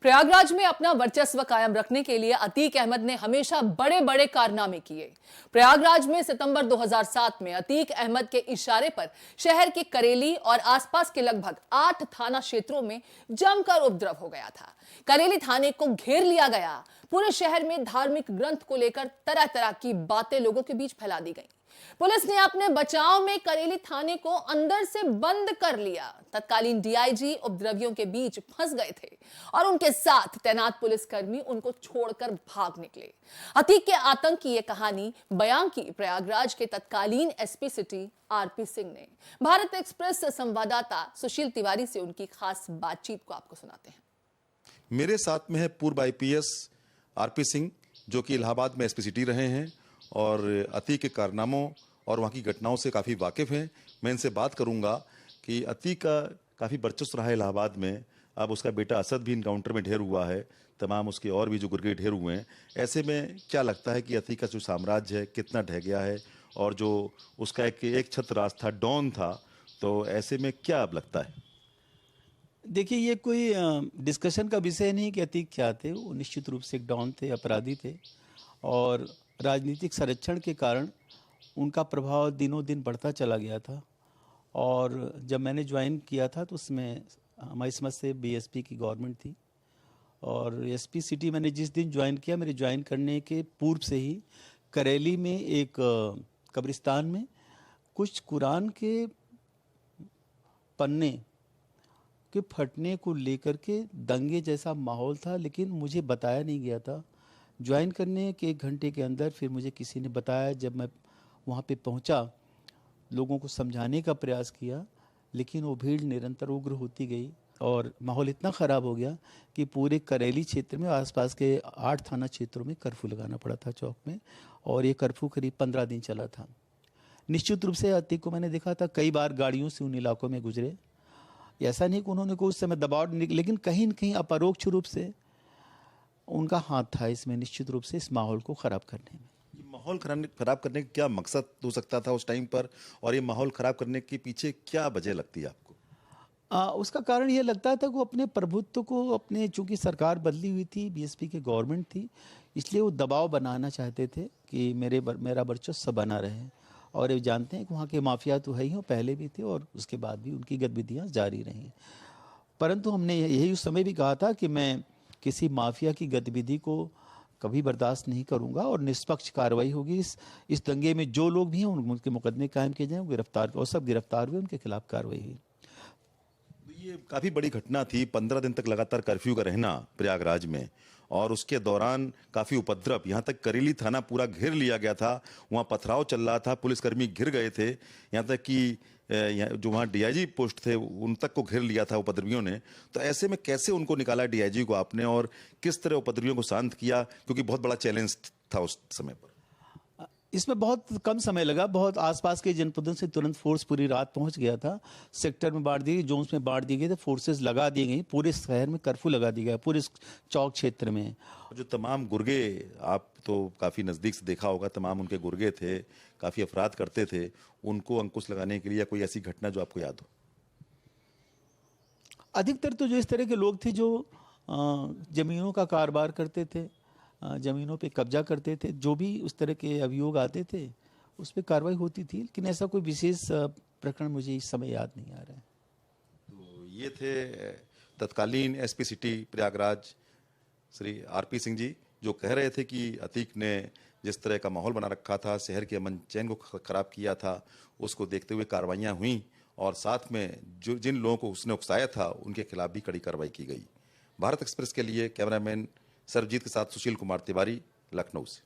प्रयागराज में अपना वर्चस्व कायम रखने के लिए अतीक अहमद ने हमेशा बड़े बड़े कारनामे किए। प्रयागराज में सितंबर 2007 में अतीक अहमद के इशारे पर शहर के करेली और आसपास के लगभग 8 थाना क्षेत्रों में जमकर उपद्रव हो गया था। करेली थाने को घेर लिया गया। पूरे शहर में धार्मिक ग्रंथ को लेकर तरह तरह की बातें लोगों के बीच फैला दी गई। पुलिस ने अपने बचाव में करेली थाने को अंदर से बंद कर लिया। तत्कालीन डीआईजी उपद्रवियों के बीच फंस गए थे और उनके साथ तैनात पुलिसकर्मी उनको छोड़कर भाग निकले। अतीक के आतंक की यह कहानी बयां की प्रयागराज के तत्कालीन एसपी सिटी आरपी सिंह ने। भारत एक्सप्रेस संवाददाता सुशील तिवारी से उनकी खास बातचीत को आपको सुनाते हैं। मेरे साथ में है पूर्व आईपीएस आरपी सिंह, जो कि इलाहाबाद में एसपी सिटी रहे हैं और अतीक के कारनामों और वहाँ की घटनाओं से काफ़ी वाकिफ़ हैं। मैं इनसे बात करूँगा कि अतीक का काफ़ी वर्चस्व रहा है इलाहाबाद में। अब उसका बेटा असद भी इनकाउंटर में ढेर हुआ है, तमाम उसके और भी जो गुर्गे ढेर हुए हैं। ऐसे में क्या लगता है कि अतीक का जो साम्राज्य है कितना ढह गया है, और जो उसका एक छत्र राज था, डॉन था, तो ऐसे में क्या अब लगता है? देखिए, ये कोई डिस्कशन का विषय नहीं कि अतीक क्या थे। वो निश्चित रूप से एक डॉन थे, अपराधी थे, और राजनीतिक संरक्षण के कारण उनका प्रभाव दिनों दिन बढ़ता चला गया था। और जब मैंने ज्वाइन किया था तो उसमें हमारी समझ से बीएसपी की गवर्नमेंट थी, और एसपी सिटी मैंने जिस दिन ज्वाइन किया, मेरे ज्वाइन करने के पूर्व से ही करेली में एक कब्रिस्तान में कुछ कुरान के पन्ने के फटने को लेकर के दंगे जैसा माहौल था, लेकिन मुझे बताया नहीं गया था। ज्वाइन करने के 1 घंटे के अंदर फिर मुझे किसी ने बताया। जब मैं वहाँ पे पहुँचा, लोगों को समझाने का प्रयास किया, लेकिन वो भीड़ निरंतर उग्र होती गई और माहौल इतना ख़राब हो गया कि पूरे करेली क्षेत्र में आसपास के 8 थाना क्षेत्रों में कर्फ्यू लगाना पड़ा था चौक में, और ये कर्फ्यू करीब 15 दिन चला था। निश्चित रूप से अतीक को मैंने देखा था, कई बार गाड़ियों से उन इलाकों में गुजरे। ऐसा नहीं कि उन्होंने कोई उस समय दबाव, लेकिन कहीं न कहीं अपरोक्ष रूप से उनका हाथ था इसमें, निश्चित रूप से इस माहौल को ख़राब करने में। ये माहौल खराब करने का क्या मकसद हो सकता था उस टाइम पर, और ये माहौल खराब करने के पीछे क्या वजह लगती है आपको? उसका कारण ये लगता था कि वो अपने प्रभुत्व को, अपने, चूंकि सरकार बदली हुई थी, बीएसपी की गवर्नमेंट थी, इसलिए वो दबाव बनाना चाहते थे कि मेरा वर्चस्व बना रहे। और ये जानते हैं कि वहाँ के माफिया तो है ही, पहले भी थे और उसके बाद भी उनकी गतिविधियाँ जारी रहीं। परंतु हमने यही उस समय भी कहा था कि मैं किसी माफिया की गतिविधि को कभी बर्दाश्त नहीं करूंगा, और निष्पक्ष कार्रवाई होगी। इस दंगे में जो लोग भी हैं उनके मुकदमे कायम किए जाएं, गिरफ्तार, और सब गिरफ्तार हुए, उनके खिलाफ कार्रवाई हुई। ये काफ़ी बड़ी घटना थी, 15 दिन तक लगातार कर्फ्यू का रहना प्रयागराज में, और उसके दौरान काफ़ी उपद्रव, यहाँ तक करेली थाना पूरा घेर लिया गया था, वहाँ पथराव चल रहा था, पुलिसकर्मी घिर गए थे, यहाँ तक कि जो वहाँ डीआईजी पोस्ट थे उन तक को घेर लिया था उपद्रवियों ने। तो ऐसे में कैसे उनको निकाला डीआईजी को आपने, और किस तरह उपद्रवियों को शांत किया, क्योंकि बहुत बड़ा चैलेंज था उस समय पर? इसमें बहुत कम समय लगा। बहुत आसपास के जनपदों से तुरंत फोर्स पूरी रात पहुंच गया था। सेक्टर में बांट दी गई, जोन्स में बांट दी गई थे, फोर्सेस लगा दी गई, पूरे शहर में कर्फ्यू लगा दिया गया, पूरे चौक क्षेत्र में। जो तमाम गुर्गे, आप तो काफ़ी नज़दीक से देखा होगा, तमाम उनके गुर्गे थे, काफ़ी अपराध करते थे, उनको अंकुश लगाने के लिए कोई ऐसी घटना जो आपको याद हो? अधिकतर तो जो इस तरह के लोग थे जो ज़मीनों का कारोबार करते थे, ज़मीनों पे कब्जा करते थे, जो भी उस तरह के अभियोग आते थे उस पर कार्रवाई होती थी, लेकिन ऐसा कोई विशेष प्रकरण मुझे इस समय याद नहीं आ रहा है। तो ये थे तत्कालीन SP city Prayagraj Shri RP Singh ji, जो कह रहे थे कि अतीक ने जिस तरह का माहौल बना रखा था, शहर के अमन चैन को खराब किया था, उसको देखते हुए कार्रवाइयाँ हुई, और साथ में जिन लोगों को उसने उकसाया था उनके खिलाफ भी कड़ी कार्रवाई की गई। भारत एक्सप्रेस के लिए कैमरामैन सरबजीत के साथ सुशील कुमार तिवारी, लखनऊ से।